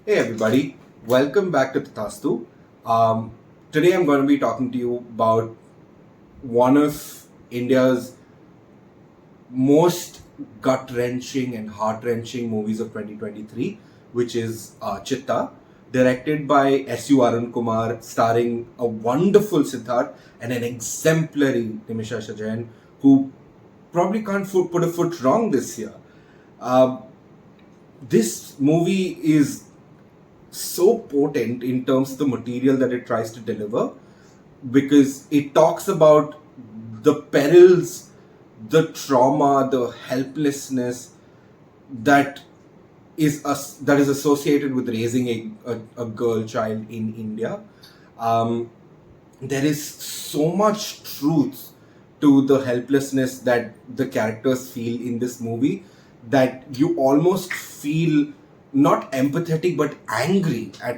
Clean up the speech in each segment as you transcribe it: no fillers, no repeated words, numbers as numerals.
Hey everybody, welcome back to Tathaastu. Um, Today I'm going to be talking to you about one of India's most gut-wrenching and heart-wrenching movies of 2023, which is Chithha, directed by S U Arun Kumar, starring a wonderful Siddharth and an exemplary Nimisha Sajan, who probably can't put a foot wrong this year. Um this movie is so potent in terms of the material that it tries to deliver because it talks about the perils, the trauma, the helplessness that that is associated with raising a girl child in India. Um, there is so much truth to the helplessness that the characters feel in this movie that you almost feel not empathetic but angry at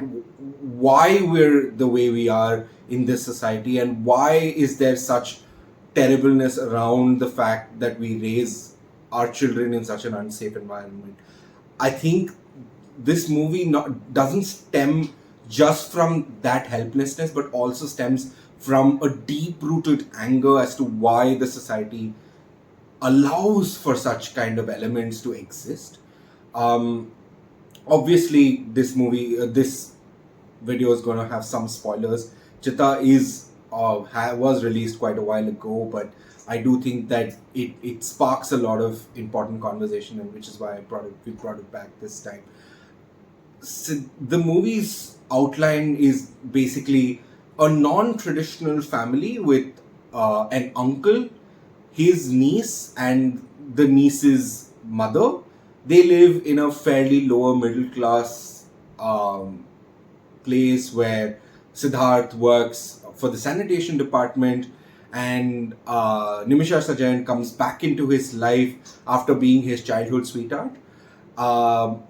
why we're the way we are in this society and why is there such terribleness around the fact that we raise our children in such an unsafe environment. I think this movie doesn't stem just from that helplessness, but also stems from a deep rooted anger as to why the society allows for such kind of elements to exist. Um, Obviously, this video is going to have some spoilers. Chithha was released quite a while ago, but I do think that it sparks a lot of important conversation, and which is why we brought it back this time. So the movie's outline is basically a non-traditional family with an uncle, his niece, and the niece's mother. They live in a fairly lower middle class place where Siddharth works for the sanitation department, and Nimisha Sajan comes back into his life after being his childhood sweetheart. Um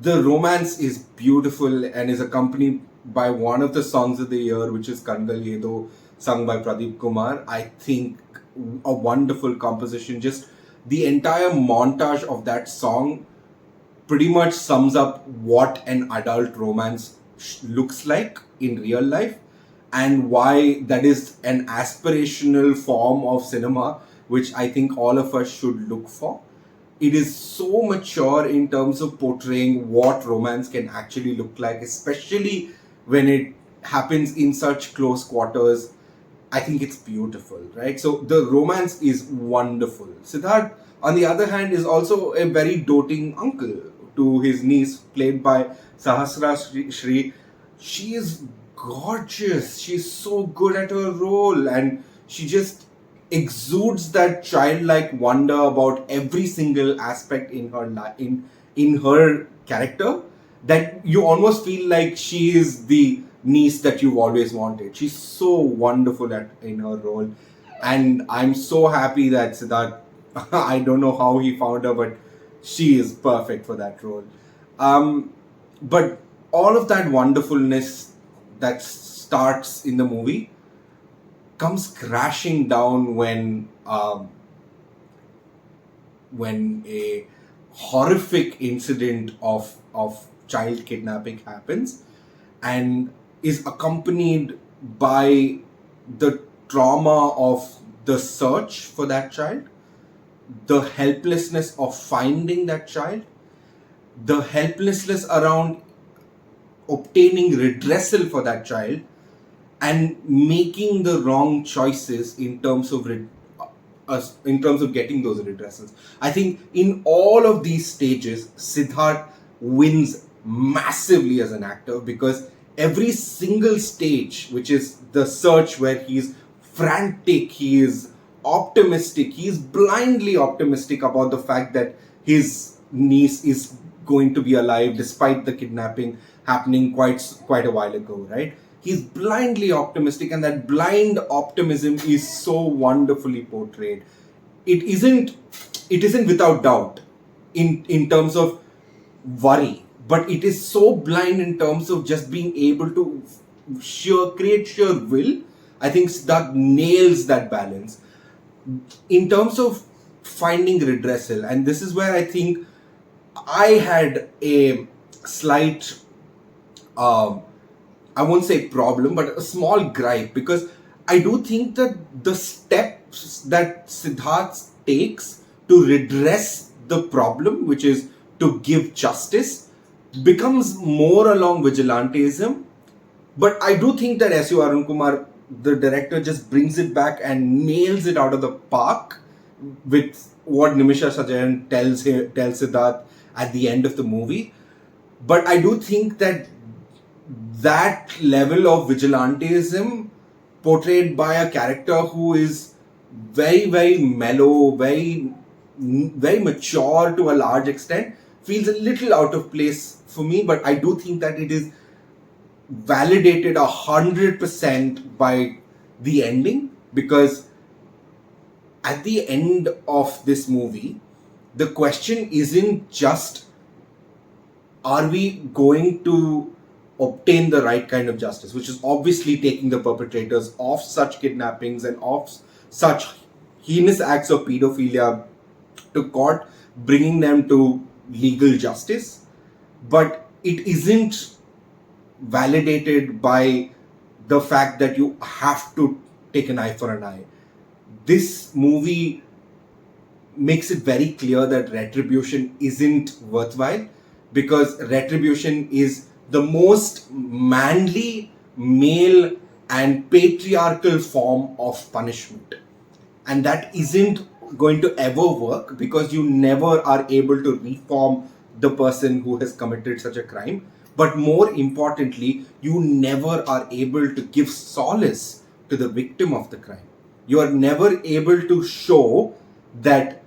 the romance is beautiful and is accompanied by one of the songs of the year, which is Kangal Yedo, sung by Pradeep Kumar. I think a wonderful composition. Just the entire montage of that song pretty much sums up what an adult romance looks like in real life and why that is an aspirational form of cinema which I think all of us should look for. It is so mature in terms of portraying what romance can actually look like, especially when it happens in such close quarters. I think it's beautiful, right? So the romance is wonderful. Siddharth, on the other hand, is also a very doting uncle to his niece, played by Shri. She is gorgeous. She's so good at her role, and she just exudes that childlike wonder about every single aspect in her in her character that you almost feel like she is the niece that you've always wanted. She's so wonderful in her role, and I'm so happy that Siddharth. I don't know how he found her, but she is perfect for that role. But all of that wonderfulness that starts in the movie comes crashing down when a horrific incident of child kidnapping happens and is accompanied by the trauma of the search for that child, the helplessness of finding that child, the helplessness around obtaining redressal for that child, and making the wrong choices in terms of getting those redressals. I think in all of these stages, Siddharth wins massively as an actor because every single stage, which is the search where he's frantic, he is optimistic, he is blindly optimistic about the fact that his niece is going to be alive despite the kidnapping happening quite a while ago, right? He's blindly optimistic, and that blind optimism is so wonderfully portrayed. It isn't without doubt in terms of worry, but it is so blind in terms of just being able to create sheer will. I think Siddharth nails that balance in terms of finding redressal, and this is where I think I had a slight, um, I won't say problem, but a small gripe, because I do think that the steps that Siddharth takes to redress the problem, which is to give justice, becomes more along vigilantism. But I do think that S U Arun Kumar, the director, just brings it back and nails it out of the park with what Nimisha Sajayan tells Siddharth at the end of the movie. But I do think that that level of vigilantism portrayed by a character who is very, very mellow, very mature to a large extent, feels a little out of place for me. But I do think that it is validated 100% by the ending, because at the end of this movie, the question isn't just, are we going to obtain the right kind of justice, which is obviously taking the perpetrators of such kidnappings and of such heinous acts of pedophilia to court, bringing them to legal justice. But it isn't validated by the fact that you have to take an eye for an eye. This movie makes it very clear that retribution isn't worthwhile, because retribution is the most manly, male, and patriarchal form of punishment. And that isn't going to ever work, because you never are able to reform the person who has committed such a crime. But more importantly, you never are able to give solace to the victim of the crime. You are never able to show that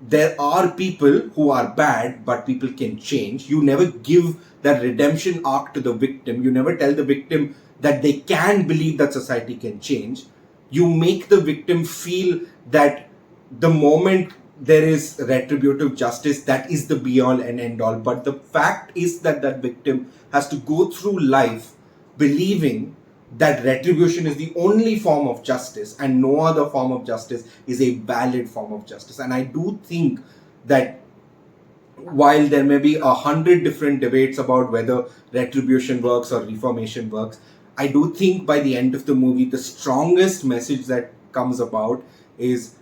there are people who are bad, but people can change. You never give that redemption arc to the victim. You never tell the victim that they can believe that society can change. You make the victim feel that the moment there is retributive justice, that is the be all and end all. But the fact is that that victim has to go through life believing that retribution is the only form of justice and no other form of justice is a valid form of justice. And I do think that while there may be 100 different debates about whether retribution works or reformation works, I do think by the end of the movie, the strongest message that comes about is,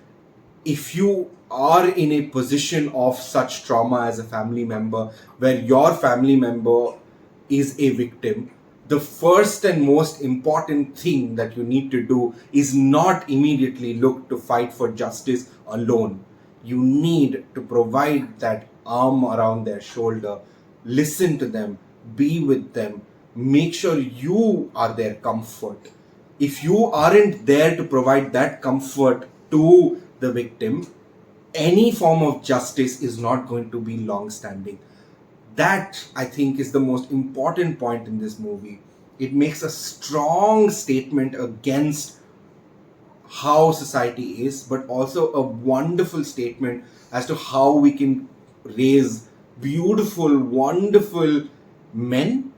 if you are in a position of such trauma as a family member, where your family member is a victim, the first and most important thing that you need to do is not immediately look to fight for justice alone. You need to provide that arm around their shoulder, listen to them, be with them, make sure you are their comfort. If you aren't there to provide that comfort to the victim, any form of justice is not going to be long standing. That, I think, is the most important point in this movie. It makes a strong statement against how society is, but also a wonderful statement as to how we can raise beautiful, wonderful men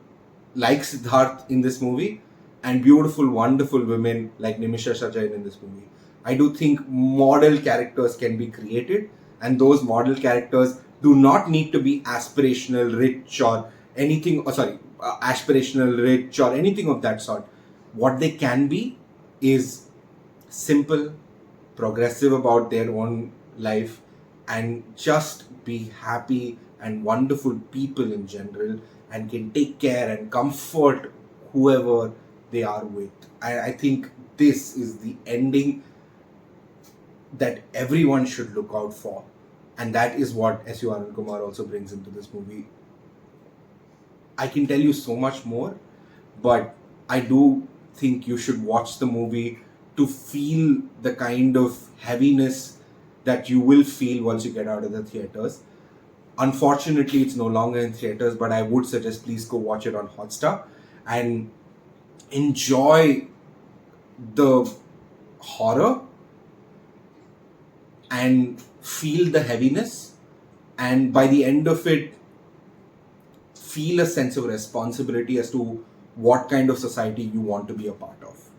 like Siddharth in this movie, and beautiful, wonderful women like Nimisha Sajayan in this movie. I do think model characters can be created, and those model characters do not need to be aspirational, rich, or anything. Aspirational, rich, or anything of that sort. What they can be is simple, progressive about their own life, and just be happy and wonderful people in general, and can take care and comfort whoever they are with. I think this is the ending that everyone should look out for, and that is what S U Arun Kumar also brings into this movie. I can tell you so much more, but I do think you should watch the movie to feel the kind of heaviness that you will feel once you get out of the theaters. Unfortunately, it's no longer in theaters, but I would suggest please go watch it on Hotstar and enjoy the horror and feel the heaviness, and by the end of it, feel a sense of responsibility as to what kind of society you want to be a part of.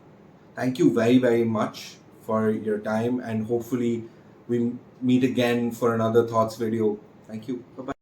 Thank you very, very much for your time, and hopefully we meet again for another Thoughts video. Thank you. Bye-bye.